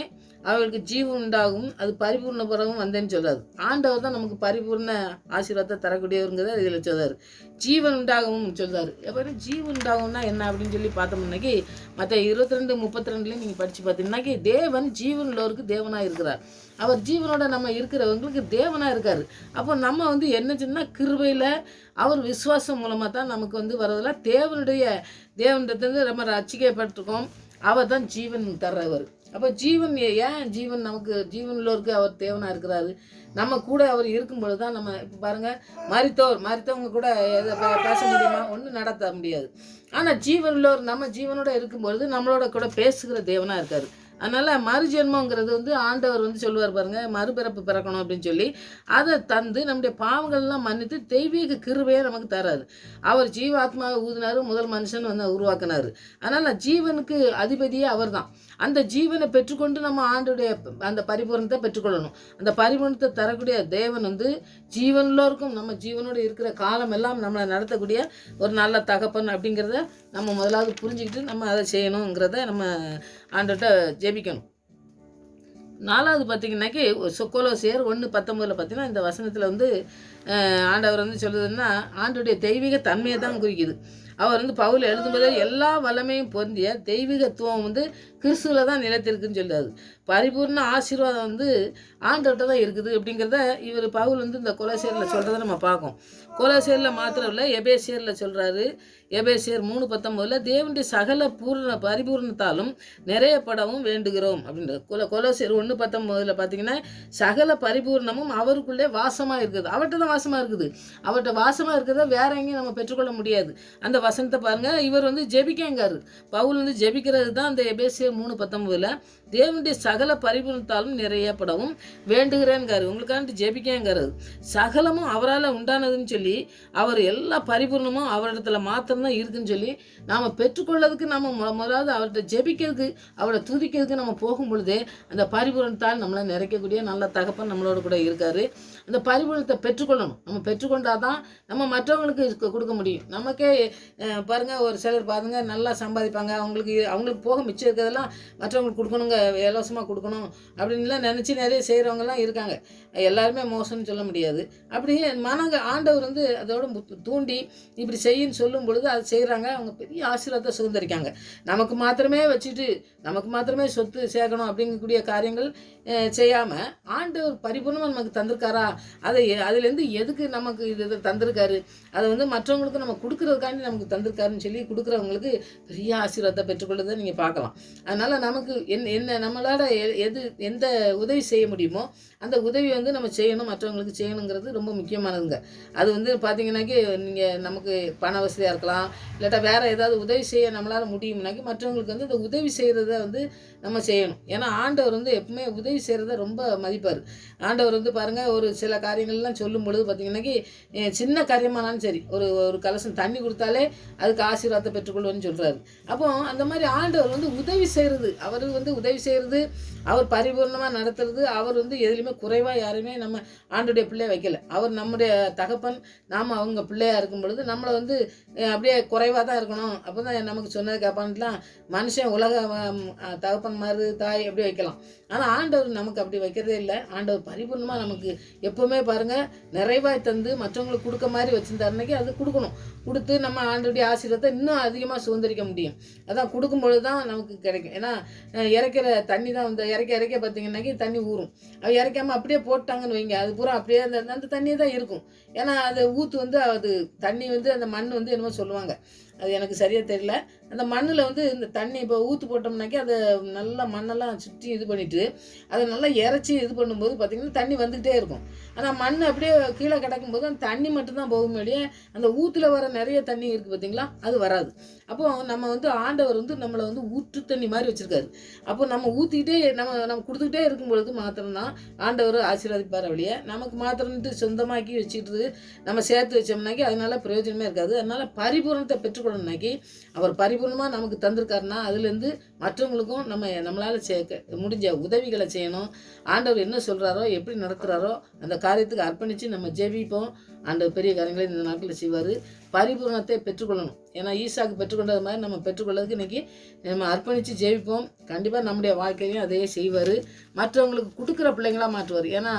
அவர்களுக்கு ஜீவன் உண்டாகும், அது பரிபூர்ண பரவும் வந்தேன்னு சொல்கிறார். ஆண்டவர் தான் நமக்கு பரிபூர்ண ஆசீர்வாதத்தை தரக்கூடியவருங்கிறத இதில் சொல்கிறார். ஜீவன் உண்டாகவும் சொல்கிறார். எப்போ ஜீவன் உண்டாகும்னா என்ன அப்படின்னு சொல்லி பார்த்தோம்னாக்கி மற்ற 22:32 நீங்கள் படித்து பார்த்தீங்கன்னாக்கி தேவன் ஜீவன் உள்ளவருக்கு தேவனாக இருக்கிறார். அவர் ஜீவனோட நம்ம இருக்கிறவங்களுக்கு தேவனாக இருக்கார். அப்போ நம்ம வந்து என்ன சொன்னால் கிருபையில் அவர் விசுவாசம் மூலமாக தான் நமக்கு வந்து வரதில்ல தேவனிடத்துலேருந்து நம்ம ரட்சிக்கப்பட்டிருக்கோம். அவர் தான் ஜீவன் தர்றவர். அப்போ ஜீவன் நமக்கு ஜீவன் உள்ளவருக்கு அவர் தேவனாக இருக்கிறாரு. நம்ம கூட அவர் இருக்கும்பொழுது தான் நம்ம இப்போ பாருங்கள், மரித்தவங்க கூட பேச முடியுமா? ஒன்றும் நடத்த முடியாது. ஆனால் ஜீவன் உள்ளவர் நம்ம ஜீவனோட இருக்கும்பொழுது நம்மளோட கூட பேசுகிற தேவனாக இருக்கார். அதனால் மறுஜென்மங்கிறது வந்து ஆண்டவர் வந்து சொல்லுவார் பாருங்கள், மறுபிறப்பு பிறக்கணும் அப்படின்னு சொல்லி அதை தந்து நம்முடைய பாவங்கள்லாம் மன்னித்து தெய்வீக கிருபையை நமக்கு தராரு. அவர் ஜீவாத்மாவை ஊதினார், முதல் மனுஷன் வந்து உருவாக்கினார். அதனால் ஜீவனுக்கு அதிபதியே அவர் தான். அந்த ஜீவனை பெற்றுக்கொண்டு நம்ம ஆண்டுடைய அந்த பரிபூரணத்தை பெற்றுக்கொள்ளணும். அந்த பரிபூரணத்தை தரக்கூடிய தேவன் வந்து ஜீவனோருக்கும் நம்ம ஜீவனோடு இருக்கிற காலம் எல்லாம் நம்மளை நடத்தக்கூடிய ஒரு நல்ல தகப்பன் அப்படிங்கிறத நம்ம முதலாவது புரிஞ்சுக்கிட்டு நம்ம அதை செய்யணுங்கிறத நம்ம ஆண்டுகிட்ட ஜெபிக்கணும். 4வது பார்த்திங்கனாக்கி கொலோசியர் 1:19 பார்த்திங்கன்னா இந்த வசனத்தில் வந்து ஆண்டவர் வந்து சொல்லுதுன்னா ஆண்டுடைய தெய்வீக தன்மையை தான் குறிக்குது. அவர் வந்து பவுல் எழுதும்போதே எல்லா வல்லமையும் பொருந்திய தெய்வீகத்துவம் வந்து கிறிஸ்துவில் தான் நிலைத்திருக்குன்னு சொல்லுறாரு. பரிபூர்ண ஆசீர்வாதம் வந்து ஆண்டவர்கிட்ட தான் இருக்குது அப்படிங்கிறத இவர் பவுல் வந்து இந்த கொலோசியரில் சொல்கிறத நம்ம பார்க்கோம். கொலோசியரில் மாத்திரம் இல்லை, எபேசியரில் சொல்கிறாரு. எபேசியர் 3:19 தேவனுடைய சகல பரிபூர்ணத்தாலும் நிறையப்படவும் வேண்டுகிறோம் அப்படின்றது. கொலோசியர் 1:19 பார்த்தீங்கன்னா சகல பரிபூர்ணமும் அவருக்குள்ளே வாசமாக இருக்குது. அவர்கிட்ட தான் வாசமாக இருக்குது. அவர்கிட்ட வாசமாக இருக்கிறத வேற எங்கேயும் நம்ம பெற்றுக்கொள்ள முடியாது. அந்த வசனத்தை பாருங்கள், இவர் வந்து ஜெபிக்கங்காரு. பவுல் வந்து ஜெபிக்கிறது தான் அந்த எபேசியர் 3:19 தேவனுடைய சகல பரிபூரணத்தாலும் நிறையப்படவும் வேண்டுகிறேன்காரு, உங்களுக்காண்டி ஜெபிக்கேங்கிறது. சகலமும் அவரால் உண்டானதுன்னு சொல்லி அவர் எல்லா பரிபூர்ணமும் அவரிடத்துல மாத்திரம்தான் இருக்குன்னு சொல்லி நாம் பெற்றுக்கொள்ளதுக்கு நம்ம முதலாவது அவர்கிட்ட ஜெபிக்கிறதுக்கு அவரை துதிக்கிறதுக்கு நம்ம போகும் பொழுதே அந்த பரிபூரணத்தால் நம்மளை நிறைக்கக்கூடிய நல்ல தகப்பன் நம்மளோட கூட இருக்காரு. அந்த பரிபூரணத்தை பெற்றுக்கொள்ளணும். நம்ம பெற்றுக்கொண்டால் தான் நம்ம மற்றவங்களுக்கு கொடுக்க முடியும். நமக்கே பாருங்கள், ஒரு சிலர் பாருங்க நல்லா சம்பாதிப்பாங்க, அவங்களுக்கு போக மிச்சம் இருக்கிறதெல்லாம் மற்றவங்களுக்கு கொடுக்கணுங்க, இலவசமாக கொடுக்கணும் அப்படின்லாம் நினச்சி நிறைய செய்கிறவங்கலாம் இருக்காங்க. எல்லாருமே மோசம்னு சொல்ல முடியாது. அப்படியே ஆண்டவர் அதோட தூண்டி இப்படி செய்யின்னு சொல்லும் பொழுது அது செய்கிறாங்க. அவங்க பெரிய ஆசீர்வாதத்தை சுதந்திரிக்காங்க. நமக்கு மாத்திரமே வச்சுட்டு நமக்கு மாத்திரமே சொத்து சேர்க்கணும் அப்படிங்கக்கூடிய காரியங்கள் செய்யாமல் ஆண்டவர் பரிபூர்ணமாக நமக்கு தந்திருக்காரா, அதுலேருந்து எதுக்கு நமக்கு இதை தந்திருக்காரு, அதை மற்றவங்களுக்கு நம்ம கொடுக்குறதுக்காண்டி நமக்கு தந்திருக்காருன்னு சொல்லி கொடுக்குறவங்களுக்கு பெரிய ஆசீர்வாதத்தை பெற்றுக்கொள்ளதை நீங்கள் பார்க்கலாம். அதனால் நமக்கு என்ன நம்மளால் எந்த உதவி செய்ய முடியுமோ அந்த உதவி நம்ம செய்யணும், மற்றவங்களுக்கு செய்யணுங்கிறது ரொம்ப முக்கியமானதுங்க. அது பார்த்தீங்கன்னாக்கி நீங்கள் நமக்கு பண வசதியாக இருக்கலாம், இல்லாட்டா வேறு ஏதாவது உதவி செய்ய நம்மளால் முடியும்னாக்கி மற்றவங்களுக்கு இந்த உதவி செய்கிறத நம்ம செய்யணும். ஏன்னா ஆண்டவர் எப்பவுமே உதவி செய்கிறத ரொம்ப மதிப்பார். ஆண்டவர் பாருங்கள், ஒரு சில காரியங்கள்லாம் சொல்லும் பொழுது பார்த்தீங்கன்னாக்கி சின்ன காரியமானாலும் சரி, ஒரு கலசம் தண்ணி கொடுத்தாலே அதுக்கு ஆசீர்வாதத்தை பெற்றுக்கொள்வேன்னு சொல்கிறாரு. அப்போ அந்த மாதிரி ஆண்டவர் உதவி செய்கிறது, அவர் உதவி செய்கிறது, அவர் பரிபூர்ணமாக நடத்துறது. அவர் எதுலையுமே குறைவாக யாருமே நம்ம ஆண்டுடைய பிள்ளைய வைக்கல. அவர் நம்முடைய தகப்பன், நாம் அவங்க பிள்ளையாக இருக்கும் பொழுது நம்மளை அப்படியே குறைவாக தான் இருக்கணும், அப்போ தான் நமக்கு சொன்னது கேட்பான்லாம் மனுஷன் உலக தகப்பன் மாதிரி தாய் அப்படி வைக்கலாம். ஆனால் ஆண்டவர் நமக்கு அப்படி வைக்கிறதே இல்லை. ஆண்டவர் பரிபூர்ணமாக நமக்கு எப்போவுமே பாருங்கள் நிறைவாய் தந்து மற்றவங்களுக்கு கொடுக்க மாதிரி வச்சுருந்தாருனாக்கி அது கொடுக்கணும். கொடுத்து நம்ம ஆண்டவருடைய ஆசீர்வாதத்தை இன்னும் அதிகமாக சுதந்திரிக்க முடியும். அதான் கொடுக்கும்பொழுது தான் நமக்கு கிடைக்கும். ஏன்னா இறைக்கிற தண்ணி தான் இறைக்க பார்த்தீங்கன்னாக்கி தண்ணி ஊறும். அது இறைக்காமல் அப்படியே போட்டாங்கன்னு வைங்க, அது பூரா அப்படியே அந்த தண்ணியே தான் இருக்கும். ஏன்னா அது ஊற்று அது தண்ணி அந்த மண் என்னமோ சொல்லுவாங்க, அது எனக்கு சரியாக தெரியல. அந்த மண்ணில் இந்த தண்ணி இப்போ ஊற்று போட்டோம்னாக்கி அதை நல்லா மண்ணெல்லாம் சுற்றி இது பண்ணிவிட்டு அதை நல்லா இறைச்சி இது பண்ணும்போது பார்த்திங்கன்னா தண்ணி வந்துக்கிட்டே இருக்கும். ஆனால் மண் அப்படியே கீழே கிடக்கும்போது அந்த தண்ணி மட்டும்தான் போகும் வெளியே, அந்த ஊற்றுல வர நிறைய தண்ணி இருக்குது பார்த்திங்களா, அது வராது. அப்போது நம்ம ஆண்டவர் நம்மளை ஊற்று தண்ணி மாதிரி வச்சுருக்காரு. அப்போ நம்ம ஊற்றிக்கிட்டே நம்ம கொடுத்துக்கிட்டே இருக்கும்பொழுது மாத்திரம்தான் ஆண்டவர் ஆசீர்வதிப்பார். வழியே நமக்கு மாத்திரம்ட்டு சொந்தமாக்கி வச்சுக்கிட்டு நம்ம சேர்த்து வச்சோம்னாக்கி அதனால பிரயோஜனமே இருக்காது. அதனால் பரிபூரணத்தை பெற்றுக்கொள்ளணும்னாக்கி அவர் பரிபூர்ணமாக நமக்கு தந்திருக்காருன்னா அதுலேருந்து மற்றவங்களுக்கும் நம்மளால் முடிஞ்ச உதவிகளை செய்யணும். ஆண்டவர் என்ன சொல்கிறாரோ எப்படி நடத்துகிறாரோ அந்த காரியத்துக்கு அர்ப்பணித்து நம்ம ஜெபிப்போம். ஆண்டவர் பெரிய காரியங்களை இந்த நாட்களில் செய்வார். பரிபூரணத்தை பெற்றுக்கொள்ளணும். ஏன்னா ஈசாக்கு பெற்றுக்கொண்டது மாதிரி நம்ம பெற்றுக்கொள்ளதுக்கு இன்றைக்கி நம்ம அர்ப்பணித்து ஜெபிப்போம். கண்டிப்பாக நம்முடைய வாழ்க்கையும் அதையே செய்வார். மற்றவங்களுக்கு கொடுக்குற பிள்ளைங்களாக மாற்றுவார். ஏன்னா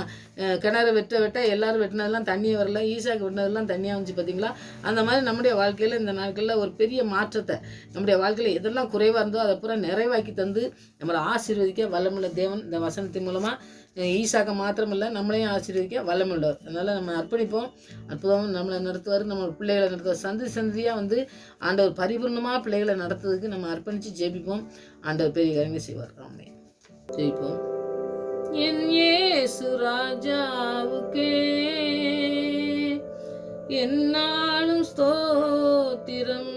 கிணறு வெட்ட எல்லோரும் வெட்டினதெல்லாம் தண்ணியே வரல, ஈசாக்கு வெட்டினதெல்லாம் தண்ணியாக வந்துச்சு பார்த்திங்களா. அந்த மாதிரி நம்முடைய வாழ்க்கையில் இந்த நாட்களில் ஒரு பெரிய மாற்றத்தை நம்முடைய வாழ்க்கையில் எதெல்லாம் குறைவாக இருந்தோ அதை பூரா நிறைவாக்கி தந்து நம்மளை ஆசீர்வதிக்க வல்லமுள்ள தேவன் இந்த வசனத்தின் மூலமாக ஈசாக்க மாத்திரமில்லை நம்மளையும் ஆசீர்வதிக்க வல்லமுள்ளவர். அதனால் நம்ம அர்ப்பணிப்போம். அற்புதமாக நம்மளை நடத்துவார், நம்ம பிள்ளைகளை நடத்துவார். சந்தியாக ஆண்டவர் பரிபூர்ணமாக பிள்ளைகளை நடத்துறதுக்கு நம்ம அர்ப்பணித்து ஜெபிப்போம். ஆண்டவர் பெரிய காரியங்களை செய்வார். ஆமென். ஜெபிப்போம். என் இயேசு ராஜாவுக்கே என்னாலும் ஸ்தோத்திரம்,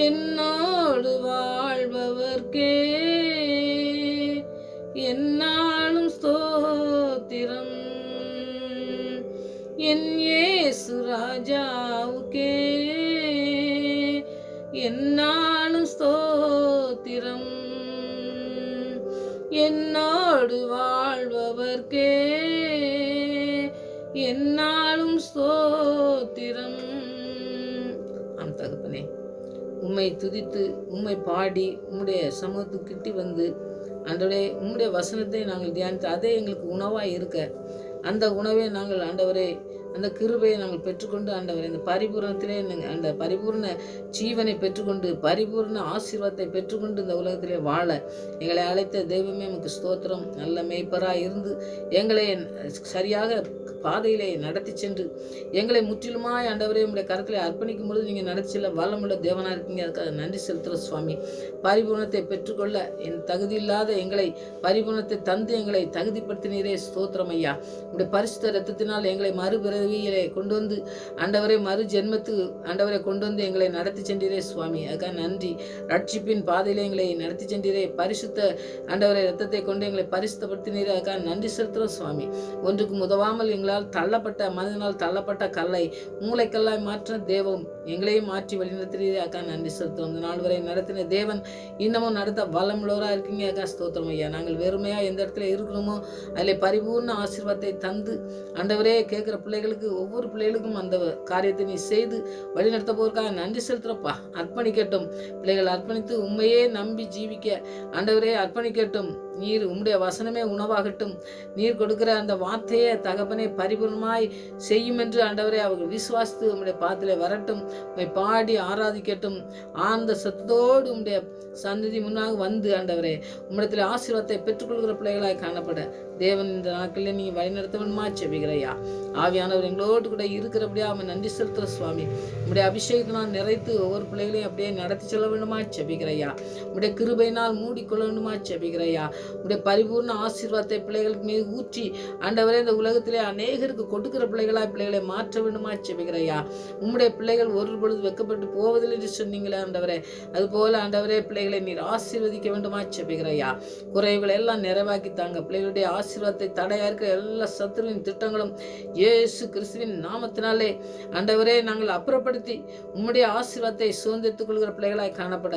என்னோடு வாழ்பவர்க்கே என்னாலும் ஸ்தோத்திரம், என் இயேசு ராஜாவுக்கே என்னாலும் ஸ்தோத்திரம், என்னோடு வாழ்பவர்க்கே என்னாலும் ஸ்தோத்திரம். ஆம் தகப்பனே, உம்மை துதித்து உம்மை பாடி உம்முடைய சமூகத்துக்கு கிட்டி வந்து ஆண்டவரே உம்முடைய வசனத்தை நாங்கள் தியானித்து அதே எங்களுக்கு உணவாக இருக்க அந்த உணவை நாங்கள் ஆண்டவரே அந்த கிருபையை நாங்கள் பெற்றுக்கொண்டு ஆண்டவரே இந்த பரிபூரணத்திலே அந்த பரிபூர்ண ஜீவனை பெற்றுக்கொண்டு பரிபூர்ண ஆசீர்வாதத்தை பெற்றுக்கொண்டு இந்த உலகத்திலே வாழ எங்களை அழைத்த தெய்வமே நமக்கு ஸ்தோத்திரம். நல்ல மேய்ப்பராக இருந்து எங்களை சரியாக பாதையிலே நடத்தி சென்று எங்களை முற்றிலுமாய் ஆண்டவரே உங்களுடைய கருத்தில் அர்ப்பணிக்கும் பொழுது நீங்கள் நடத்தி செல்ல வல்லமுள்ள தேவனாக இருக்கீங்க. அதுக்காக நன்றி செலுத்துகிற சுவாமி. பரிபூர்ணத்தை பெற்றுக்கொள்ள என் தகுதி இல்லாத எங்களை பரிபூர்ணத்தை தந்து எங்களை தகுதிப்படுத்தினீரே ஸ்தோத்திரம் ஐயா. உங்களுடைய பரிசுத்த இரத்தத்தினால் எங்களை மறுபிறவி பதவியிலே கொண்டு வந்து ஆண்டவரை மறு ஜென்மத்துக்கு ஆண்டவரை கொண்டு வந்து எங்களை நடத்தி சென்றீரே சுவாமி. அதுக்காக நன்றி. ரட்சிப்பின் பாதையிலே எங்களை நடத்தி சென்றீரே. பரிசுத்த ஆண்டவரை ரத்தத்தை கொண்டு எங்களை பரிசுத்தப்படுத்தினீரே. அதுக்காக நன்றி செலுத்துகிறோம் சுவாமி. ஒன்றுக்கும் உதவாமல் எங்களால் தள்ளப்பட்ட மனிதனால் தள்ளப்பட்ட கல்லை மூளைக்கல்லாய் மாற்ற தேவம் எங்களையும் மாற்றி வழிநடத்துறீரே. அதுக்காக நன்றி செலுத்துகிறோம். இந்த நாள் வரை நடத்தின தேவன் இன்னமும் நடத்த வல்லமுள்ளவராக இருக்கீங்க. அதுக்காக ஸ்தோத்திரம் ஐயா. நாங்கள் வெறுமையா எந்த இடத்துல இருக்கணுமோ அதில் பரிபூர்ண ஆசீர்வாதத்தை தந்து ஆண்டவரே கேட்குற பிள்ளைகளுக்கு ஒவ்வொரு பிள்ளைகளுக்கும் அந்த காரியத்தை நீ செய்து வழிநடத்த போவதற்காக நன்றி செலுத்துறப்பா. அர்ப்பணிக்கட்டும் பிள்ளைகள், அர்ப்பணித்து உண்மையே நம்பி ஜீவிக்க ஆண்டவரே அர்ப்பணிக்கட்டும். நீர் உம்முடைய வசனமே உணவாகட்டும். நீர் கொடுக்கிற அந்த வார்த்தையை தகப்பனை பரிபூர்ணமாய் செய்யும் என்று ஆண்டவரே அவர்கள் விசுவாசித்து உம்முடைய பாத்திலே வரட்டும். உம்மை பாடி ஆராதிக்கட்டும். ஆனந்த சத்தத்தோடு உம்முடைய சந்ததி முன்னாக வந்து ஆண்டவரே உம்மிடத்தில் ஆசீர்வாதத்தை பெற்றுக்கொள்கிற பிள்ளைகளாய் காணப்பட தேவன் இந்த நாட்களில் நீ வழிநடத்த வேண்டுமா செபிக்கிறையா. ஆவியானவர் எங்களோடு கூட இருக்கிறபடியா அவன் நன்றி செலுத்துகிற சுவாமி. உம்முடைய அபிஷேகத்தினால் நிறைத்து ஒவ்வொரு பிள்ளைகளையும் அப்படியே நடத்தி செல்ல வேண்டுமா செபிக்கிறையா. உம்முடைய கிருபையினால் மூடிக்கொள்ள வேண்டுமா செபிக்கிறையா. உம்முடைய பரிபூர்ண ஆசீர்வாதத்தை பிள்ளைகளுக்கு மீது ஊற்றி ஆண்டவரே இந்த உலகத்திலே அநேகருக்கு கொடுக்கிற பிள்ளைகளை மாற்ற வேண்டுமா செபிக்கிறையா. உம்முடைய பிள்ளைகள் ஒரு பொழுது வெக்கப்பட்டு போவதில்லை என்று சொன்னீங்களே ஆண்டவரே. அதுபோல ஆண்டவரே பிள்ளைகளை நீர் ஆசீர்வதிக்க வேண்டுமா செபிக்கிறையா. குறைவுகளை எல்லாம் நிறைவாக்கி தாங்க. பிள்ளைகளுடைய ஆசீர்வாதத்தை தடையா இருக்கிற எல்லா சத்துருவின் திட்டங்களும் இயேசு கிறிஸ்துவின் நாமத்தினாலே ஆண்டவரே நாங்கள் அப்புறப்படுத்தி உம்முடைய ஆசீர்வாதத்தை சுதந்திரத்துக் கொள்கிற பிள்ளைகளாய் காணப்பட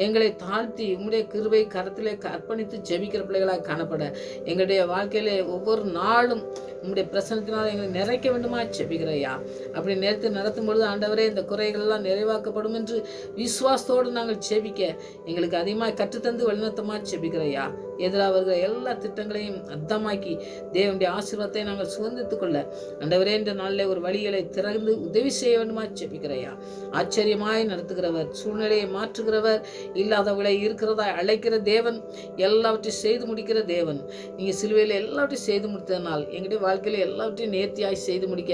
எங்களை தாழ்த்தி உம்முடைய கிருபை கரத்திலே அர்ப்பணித்து ஜெபிக்கிற பிள்ளைகளாய் காணப்பட எங்களுடைய வாழ்க்கையிலே ஒவ்வொரு நாளும் உம்முடைய பிரசனத்தினால் எங்களை நிறைக்க வேண்டுமா செபிக்கிறையா. அப்படி நேரத்தை நடத்தும் பொழுது ஆண்டவரே இந்த குறைகள் எல்லாம் நிறைவாக்கப்படும் என்று விசுவாசத்தோடு நாங்கள் செபிக்க எங்களுக்கு அதிகமாக கற்றுத்தந்து வழிநடத்தமா செபிக்கிறையா. எதிராக வருகிற எல்லா திட்டங்களையும் அர்த்தமாக்கி தேவனுடைய ஆசீர்வாதத்தை நாங்கள் சுதந்திரத்துக் கொள்ள ஆண்டவரே இந்த நாளில் ஒரு வழிகளை திறந்து உதவி செய்ய வேண்டுமா செபிக்கிறையா. ஆச்சரியமாய் நடத்துகிறவர், சூழ்நிலையை மாற்றுகிறவர், இல்லாதவர்களை இருக்கிறதா அழைக்கிற தேவன், எல்லாவற்றையும் செய்து முடிக்கிற தேவன். நீங்கள் சிலுவையில் எல்லாவற்றையும் செய்து முடித்ததனால் எங்களுடைய வாழ்க்கையில் எல்லாவற்றையும் நேர்த்தியாய் செய்து முடிக்க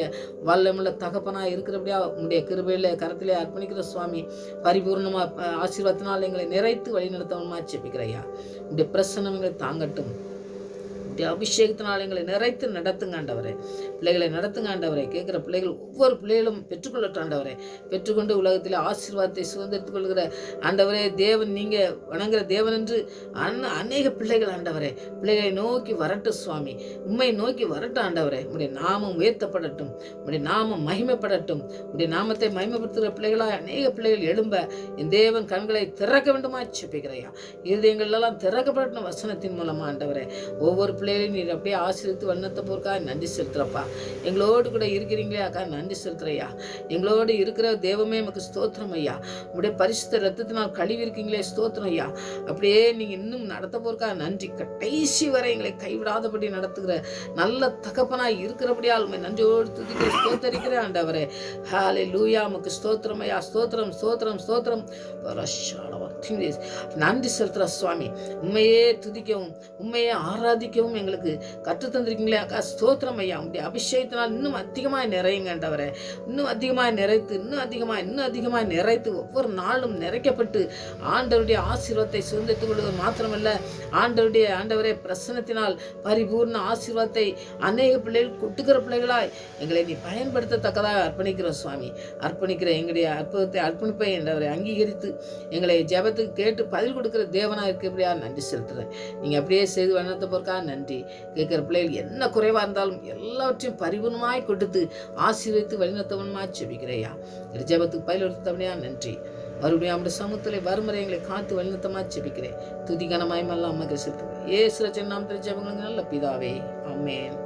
வல்லமுள்ள தகப்பனாக இருக்கிறபடியா உங்களுடைய கிருபையில கரத்திலே அர்ப்பணிக்கிற சுவாமி. பரிபூர்ணமாக ஆசீர்வாதத்தினால் எங்களை நிறைத்து வழி நடத்தவனுமா செபிக்கிறையா. உங்களுடைய பிரசன்னம் எங்களை தாங்கட்டும். அபிஷேகத்தினால் எங்களை நிறைத்து நடத்துங்க ஆண்டவரே. பிள்ளைகளை நடத்துங்க ஆண்டவரே. கேட்குற பிள்ளைகள் ஒவ்வொரு பிள்ளைகளும் பெற்றுக்கொள்ளட்டும் ஆண்டவரே. பெற்றுக்கொண்டு உலகத்தில் ஆசீர்வாதத்தை சுதந்திரத்துக் கொள்கிற ஆண்டவரே தேவன், நீங்கள் வணங்குற தேவன் என்று அநேக பிள்ளைகள் ஆண்டவரே பிள்ளைகளை நோக்கி வரட்டும் சுவாமி. உம்மை நோக்கி வரட்டும் ஆண்டவரே. உடைய நாமம் உயர்த்தப்படட்டும். உடைய நாமம் மகிமைப்படட்டும். உடைய நாமத்தை மகிமைப்படுத்துகிற பிள்ளைகளாக அநேக பிள்ளைகள் எழும்ப என் தேவன் கண்களை திறக்க வேண்டுமா செபிக்கிறையா. இருதயங்கள் எல்லாம் திறக்கப்படட்டும் வசனத்தின் மூலமா ஆண்டவரே. ஒவ்வொரு பிள்ளைகளையும் நீர் அப்படியே ஆசீர்வித்து வண்ணத்தை போர்க்கா நன்றி செலுத்துறப்பா. எங்களோடு கூட இருக்கிறீங்களே அக்கா நன்றி செலுத்துறையா. எங்களோடு இருக்கிற தேவமே நமக்கு ஸ்தோத்திரம் ஐயா. உங்களுடைய பரிசுத்த ரத்தத்தினால் கழுவி இருக்கீங்களே ஸ்தோத்திரம் ஐயா. அப்படியே நீங்க இன்னும் நடத்த போர்க்கா நன்றி. கடைசி வரை எங்களை கைவிடாதபடி நடத்துகிற நல்ல தகப்பனாய் இருக்கிறபடியால் உண்மை நன்றியோடு துதிக்கிற ஸ்தோத்தரிக்கிறேன் ஆண்டவரே. ஹல்லேலூயா. நமக்கு ஸ்தோத்திரம் ஐயா. ஸ்தோத்திரம் ஸ்தோத்திரம் ஸ்தோத்திரம். நன்றி செலுத்துற சுவாமி. உண்மையே துதிக்கவும் உண்மையே ஆராதிக்கவும் எங்களுக்கு கற்றுத்தந்திருக்கீங்களே அக்கா ஸ்தோத்திரம் ஐயா. உங்களுடைய அபிஷேகத்தினால் இன்னும் அதிகமாக நிறையுங்க ஆண்டவரே. இன்னும் அதிகமாக நிறைத்து இன்னும் அதிகமாக நிறைத்து ஒவ்வொரு நாளும் நிறைக்கப்பட்டு ஆண்டவருடைய ஆசீர்வாதத்தை சுதந்திரத்துக் கொள்வது மாத்திரமல்ல, ஆண்டவரே பிரசன்னத்தினால் பரிபூர்ண ஆசீர்வாதத்தை அநேக பிள்ளைகள் கொட்டுக்கிற பிள்ளைகளாய் எங்களை நீ பயன்படுத்தத்தக்கதாக அர்ப்பணிக்கிறோம் சுவாமி. அர்ப்பணிக்கிற எங்களுடைய அர்ப்பணிப்பை ஆண்டவரை அங்கீகரித்து எங்களை ஜெபத்துக்கு கேட்டு பதில் கொடுக்கிற தேவனாக இருக்கிறபடியா நன்றி செலுத்துறேன். நீங்கள் அப்படியே செய்து வண்ணத்தை போர்க்காக நன்றி. கேட்குற பிள்ளைகள் என்ன குறைவாக இருந்தாலும் எல்லாவற்றையும் பரிபூர்ணமாய் கொடுத்து ஆசீர்வதித்து வழிநடத்தவனுமா செபிக்கிறையா. ஜெபத்துக்கு பதில் கொடுத்தவனையா நன்றி. மறுபடியும் அவருடைய சமூகத்தில் வறுமுறை எங்களை காத்து வழிநடத்தமா செபிக்கிறேன். துதிகனமாயமெல்லாம் அம்மா செலுத்துகிறேன். ஏசு ரட்சகர் நாமத்தில் ஜெபங்களுக்கு நல்ல பிதாவே. ஆமென்.